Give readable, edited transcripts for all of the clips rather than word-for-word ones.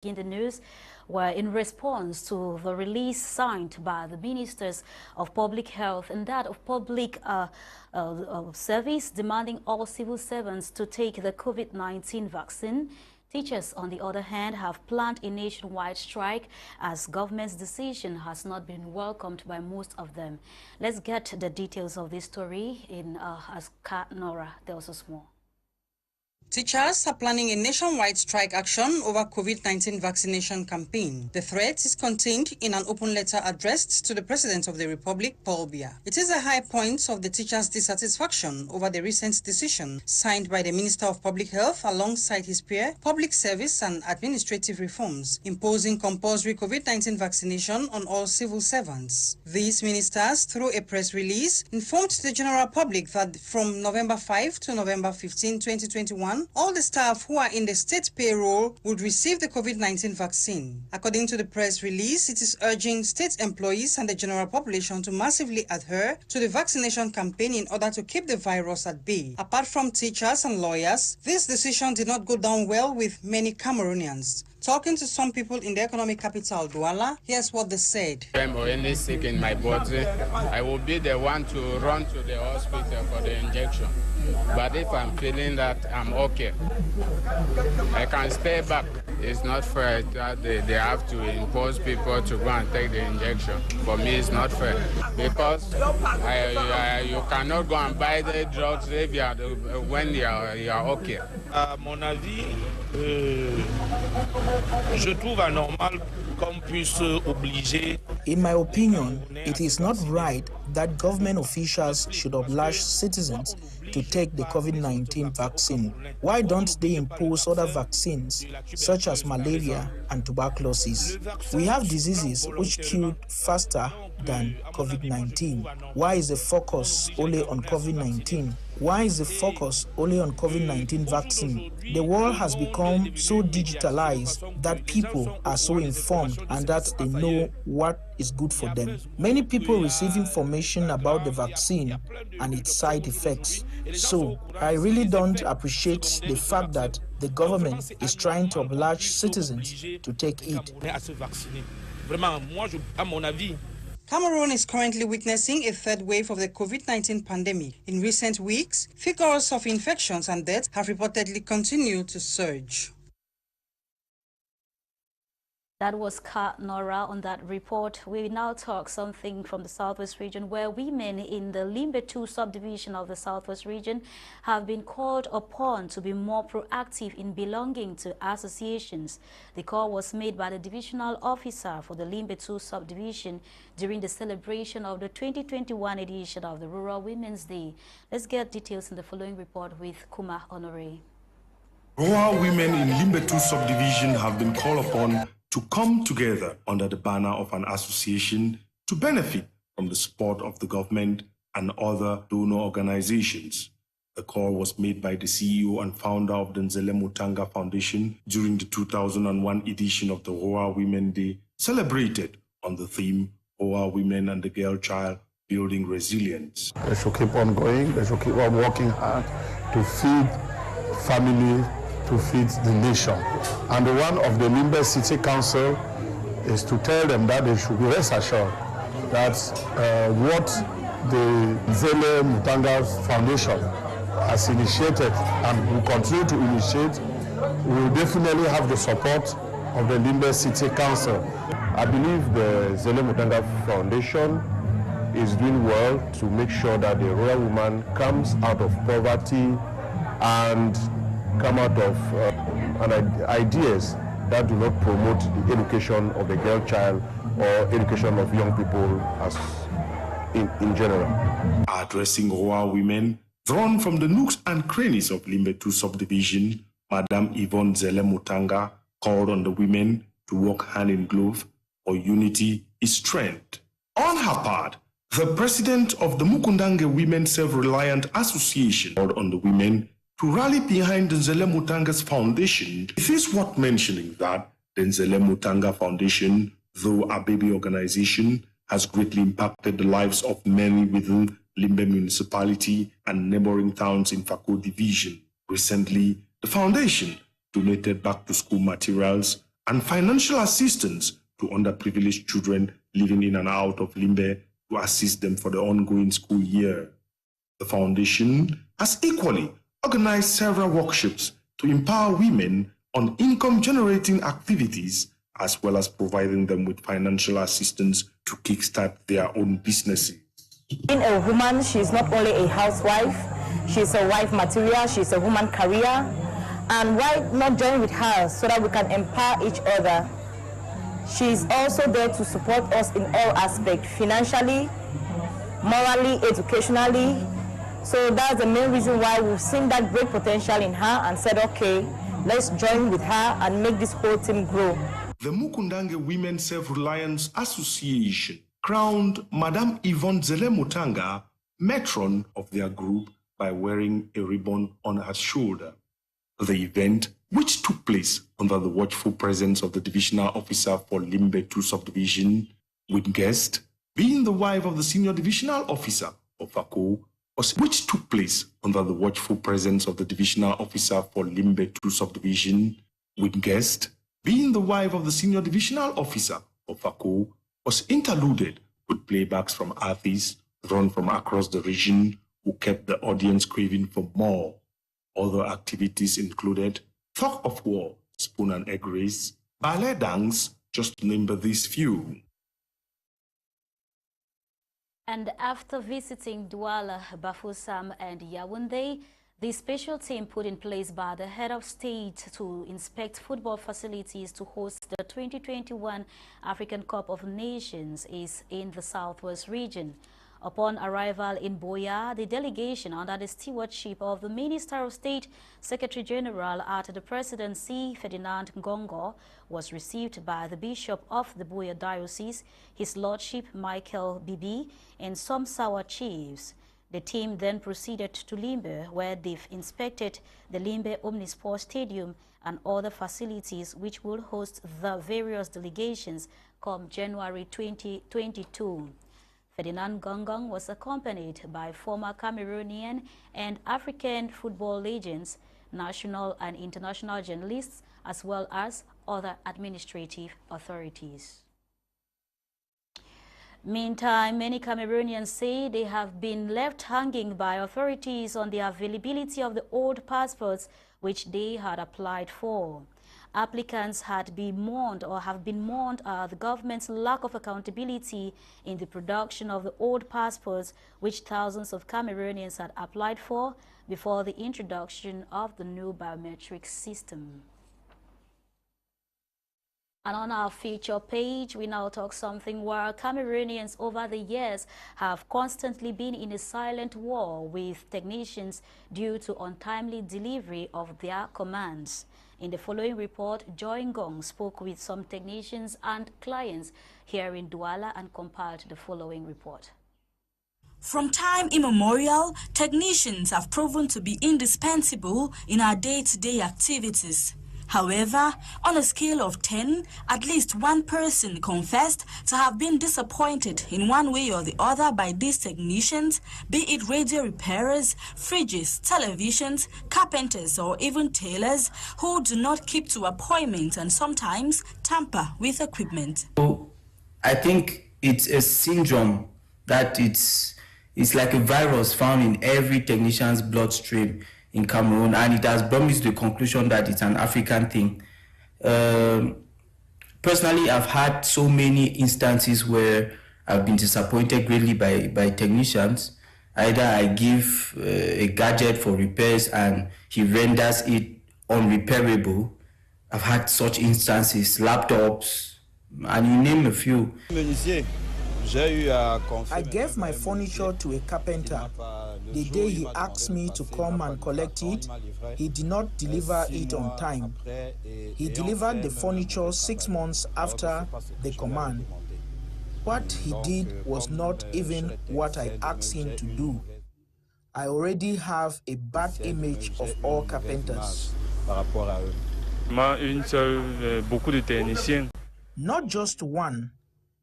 In the news were in response to the release signed by the Ministers of Public Health and that of Public Service demanding all civil servants to take the COVID-19 vaccine. Teachers, on the other hand, have planned a nationwide strike as government's decision has not been welcomed by most of them. Let's get the details of this story in as Nora tells us more. Teachers are planning a nationwide strike action over COVID-19 vaccination campaign. The threat is contained in an open letter addressed to the President of the Republic, Paul Biya. It is a high point of the teachers' dissatisfaction over the recent decision signed by the Minister of Public Health alongside his peer, Public Service and Administrative Reforms, imposing compulsory COVID-19 vaccination on all civil servants. These ministers, through a press release, informed the general public that from November 5 to November 15, 2021, all the staff who are in the state payroll would receive the COVID-19 vaccine. According to the press release, it is urging state employees and the general population to massively adhere to the vaccination campaign in order to keep the virus at bay. Apart from teachers and lawyers, this decision did not go down well with many Cameroonians. Talking to some people in the economic capital, Douala, here's what they said. If I'm any sick in my body, I will be the one to run to the hospital for the injection. But if I'm feeling that I'm okay, I can stay back. It's not fair that they have to impose people to go and take the injection. For me, it's not fair because you cannot go and buy the drugs if you are, when you are okay. À mon avis, je trouve anormal qu'on puisse obliger. In my opinion, it is not right that government officials should oblige citizens to take the COVID-19 vaccine. Why don't they impose other vaccines, such as malaria and tuberculosis? We have diseases which kill faster than COVID-19. Why is the focus only on COVID-19? Why is the focus only on COVID-19 vaccine? The world has become so digitalized that people are so informed and that they know what is good for them. Many people receive information about the vaccine and its side effects. So I really don't appreciate the fact that the government is trying to oblige citizens to take it. Cameroon is currently witnessing a third wave of the COVID-19 pandemic. In recent weeks, figures of infections and deaths have reportedly continued to surge. That was Nora on that report. We now talk something from the Southwest region where women in the Limbe 2 subdivision of the Southwest region have been called upon to be more proactive in belonging to associations. The call was made by the divisional officer for the Limbe 2 subdivision during the celebration of the 2021 edition of the Rural Women's Day. Let's get details in the following report with Kuma Honore. Rural women in Limbe 2 subdivision have been called upon to come together under the banner of an association to benefit from the support of the government and other donor organizations. The call was made by the CEO and founder of the Nzele Mutanga Foundation during the 2001 edition of the Rural Women Day, celebrated on the theme Rural Women and the Girl Child Building Resilience. They should keep on going, they should keep on working hard to feed family, to feed the nation. And the one of the Limbe City Council is to tell them that they should be rest assured that what the Nzele Mutanga Foundation has initiated and will continue to initiate will definitely have the support of the Limbe City Council. I believe the Nzele Mutanga Foundation is doing well to make sure that the rural woman comes out of poverty and come out of ideas that do not promote the education of the girl child or education of young people as in general. Addressing rural women drawn from the nooks and crannies of Limbe 2 subdivision, Madam Yvonne Nzele Mutanga called on the women to work hand in glove for unity is strength. On her part, the president of the Mukundange Women Self-Reliant Association called on the women to rally behind the Nzele Mutanga's foundation. It is worth mentioning that the Nzele Mutanga Foundation, though a baby organization, has greatly impacted the lives of many within Limbe municipality and neighboring towns in Fako division. Recently, the foundation donated back-to-school materials and financial assistance to underprivileged children living in and out of Limbe to assist them for the ongoing school year. The foundation has equally organized several workshops to empower women on income-generating activities, as well as providing them with financial assistance to kickstart their own businesses. Being a woman, she's not only a housewife, she's a wife material, she's a woman career. And why not join with her so that we can empower each other? She's also there to support us in all aspects, financially, morally, educationally. So that's the main reason why we've seen that great potential in her and said, okay, let's join with her and make this whole team grow. The Mukundange Women Self-Reliance Association crowned Madame Yvonne Zele-Mutanga matron of their group by wearing a ribbon on her shoulder. The event, which took place under the watchful presence of the divisional officer for Limbe 2 subdivision, with guest being the wife of the senior divisional officer of Fako, which took place under the watchful presence of the divisional officer for Limbe 2 subdivision, with guest being the wife of the senior divisional officer of Fako, was interluded with playbacks from artists drawn from across the region who kept the audience craving for more. Other activities included fog of war, spoon and egg race, ballet dance, just to name but these few. And after visiting Douala, Bafoussam and Yaoundé, the special team put in place by the head of state to inspect football facilities to host the 2021 African Cup of Nations is in the Southwest region. Upon arrival in Boya, the delegation under the stewardship of the Minister of State, Secretary General at the Presidency, Ferdinand Ngonde, was received by the Bishop of the Boya Diocese, His Lordship Michael Bibi, and some Sawa chiefs. The team then proceeded to Limbe, where they've inspected the Limbe Omnisport Stadium and other facilities which will host the various delegations come January 2022. Ferdinand Ngonde was accompanied by former Cameroonian and African football legends, national and international journalists, as well as other administrative authorities. Meantime, many Cameroonians say they have been left hanging by authorities on the availability of the old passports which they had applied for. Applicants had been mourned or have been mourned at the government's lack of accountability in the production of the old passports which thousands of Cameroonians had applied for before the introduction of the new biometric system. And on our feature page, we now talk something where Cameroonians over the years have constantly been in a silent war with technicians due to untimely delivery of their commands. In the following report, Joy Ngong spoke with some technicians and clients here in Douala and compiled the following report. From time immemorial, technicians have proven to be indispensable in our day-to-day activities. However, on a scale of 10, at least one person confessed to have been disappointed in one way or the other by these technicians, be it radio repairers, fridges, televisions, carpenters, or even tailors, who do not keep to appointments and sometimes tamper with equipment. So, I think it's a syndrome that it's like a virus found in every technician's bloodstream in Cameroon, and it has brought me to the conclusion that it's an African thing. Personally, I've had so many instances where I've been disappointed greatly by technicians. Either I give a gadget for repairs and he renders it unrepairable. I've had such instances, laptops, and you name a few. I gave my furniture to a carpenter. The day he asked me to come and collect it, he did not deliver it on time. He delivered the furniture 6 months after the command. What he did was not even what I asked him to do. I already have a bad image of all carpenters. Not just one.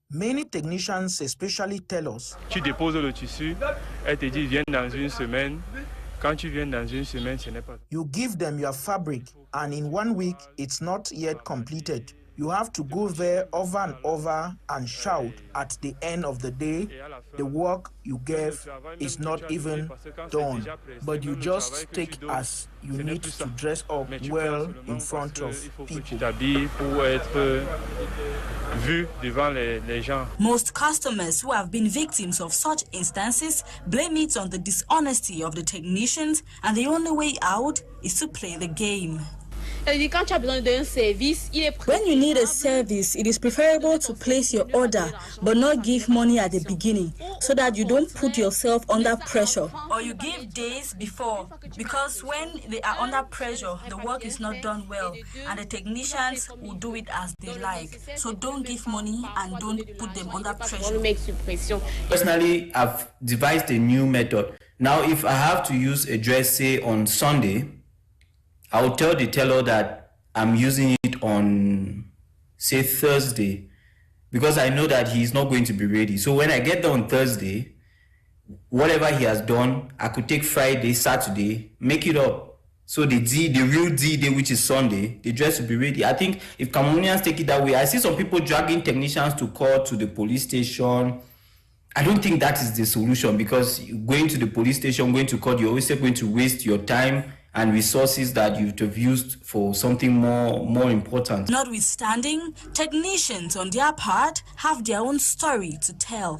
Many technicians especially tell us, tu déposes le tissu, elle te dit viens dans une semaine. Quand tu viens dans une semaine, ce n'est pas. You give them your fabric and in 1 week it's not yet completed. You have to go there over and over and shout at the end of the day, the work you gave is not even done, but you just take as you need to dress up well in front of people. Most customers who have been victims of such instances blame it on the dishonesty of the technicians, and the only way out is to play the game. When you need a service, it is preferable to place your order but not give money at the beginning so that you don't put yourself under pressure. Or you give days before, because when they are under pressure, the work is not done well and the technicians will do it as they like. So don't give money and don't put them under pressure. Personally, I've devised a new method. Now, if I have to use a dress, say on Sunday, I'll tell the teller that I'm using it on, say, Thursday, because I know that he's not going to be ready. So when I get there on Thursday, whatever he has done, I could take Friday, Saturday, make it up. So the real D day, which is Sunday, the dress will be ready. I think if Cameroonians take it that way, I see some people dragging technicians to court, to the police station. I don't think that is the solution, because going to the police station, going to court, you're always going to waste your time and resources that you'd have used for something more important. Notwithstanding, technicians on their part have their own story to tell.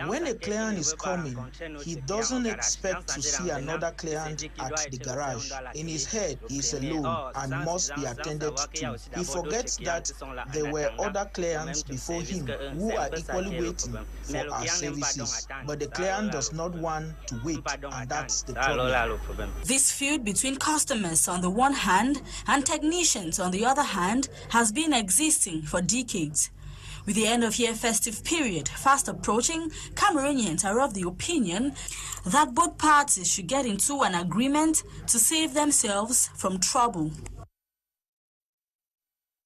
When a client is coming, he doesn't expect to see another client at the garage. In his head, he is alone and must be attended to. He forgets that there were other clients before him who are equally waiting for our services. But the client does not want to wait, and that's the problem. This feud between customers on the one hand and technicians on the other hand has been existing for decades. With the end-of-year festive period fast approaching, Cameroonians are of the opinion that both parties should get into an agreement to save themselves from trouble.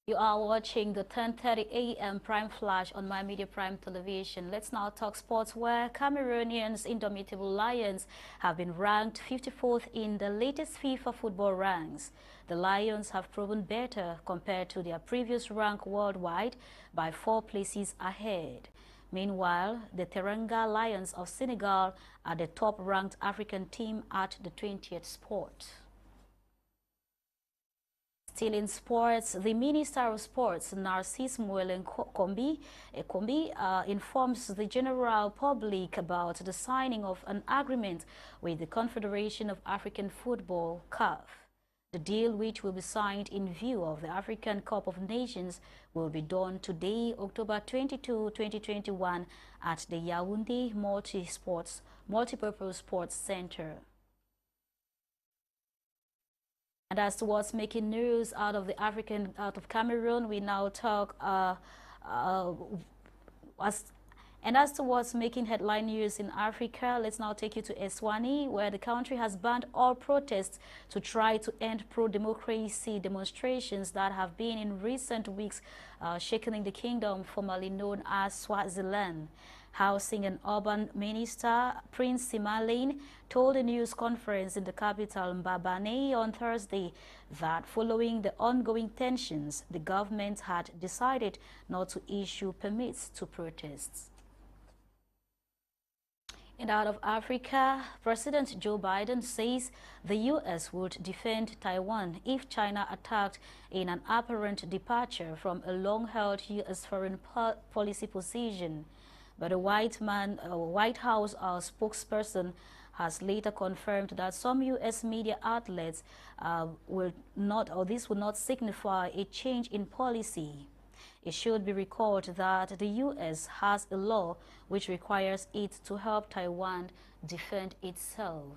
You are watching the 10:30 a.m. Prime Flash on My Media Prime Television. Let's now talk sports, where Cameroonians' indomitable Lions have been ranked 54th in the latest FIFA football ranks. The Lions have proven better compared to their previous rank worldwide by 4 places ahead. Meanwhile, the Teranga Lions of Senegal are the top-ranked African team at the 20th spot. Still in sports, the Minister of Sports, Narcisse Kombi, informs the general public about the signing of an agreement with the Confederation of African Football, CAF. The deal, which will be signed in view of the African Cup of Nations, will be done today, October 22, 2021, at the Yaoundé Multipurpose Sports Center. And as to what's making news out of Cameroon, we now talk as to what's making headline news in Africa. Let's now take you to Eswatini, where the country has banned all protests to try to end pro-democracy demonstrations that have been in recent weeks shaking the kingdom formerly known as Swaziland. Housing and Urban Minister Prince Simalane told a news conference in the capital Mbabane on Thursday that following the ongoing tensions, the government had decided not to issue permits to protests. And out of Africa, President Joe Biden says the U.S. would defend Taiwan if China attacked in an apparent departure from a long-held U.S. foreign policy position. But a White House spokesperson has later confirmed that some U.S. media outlets will not signify a change in policy. It should be recalled that the U.S. has a law which requires it to help Taiwan defend itself.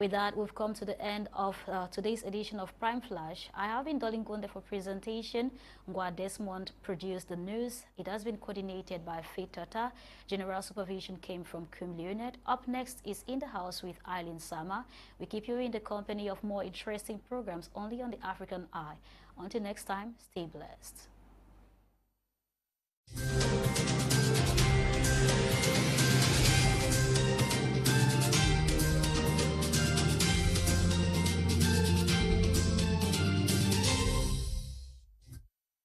With that, we've come to the end of today's edition of Prime Flash. I have been Dolly Ngonde for presentation. Ngwa Desmond produced the news. It has been coordinated by Faith Tata. General supervision came from Kum Leonard. Up next is In the House with Eileen Sama. We keep you in the company of more interesting programs only on the African Eye. Until next time, stay blessed.